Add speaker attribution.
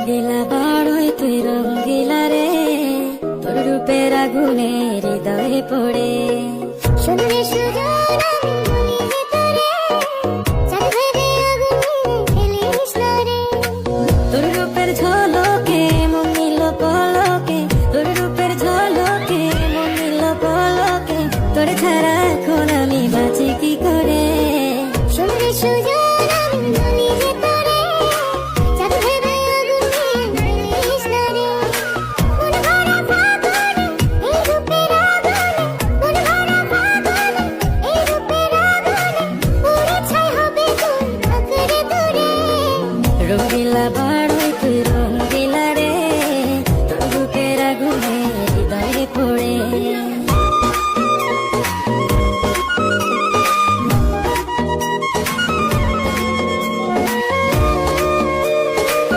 Speaker 1: রঙ্গিলা বাড়ই তুই রঙ্গিলা রে, তোর রূপের আগুনে হৃদয়ে পড়ে।
Speaker 2: শুনলে সুজন আমি বলি যে তোরে, চাঁদ ভেবে আগুনে ফেলিস না রে।
Speaker 1: তোর রূপের ঝলকে মন নিল পলকে, তোর রূপের ঝলকে মন নিল পলকে, তোর ছাড়া এখন আমি বাঁচি কি করে।
Speaker 2: শুনলে সুজন আমি বলি যে তোরে, চাঁদ ভেবে আগুনে ফেলিস না রে। মন ভরা ফাগুনে এই রূপের আগুনে, মন ভরা ফাগুনে এই রূপের আগুনে, পুড়ে ছাই হবে তোর আঁকড়ে ধরে।
Speaker 1: রঙ্গিলা বাড়ই তুই রঙ্গিলা রে, তোর রূপের আগুনে হৃদয়ে পড়ে।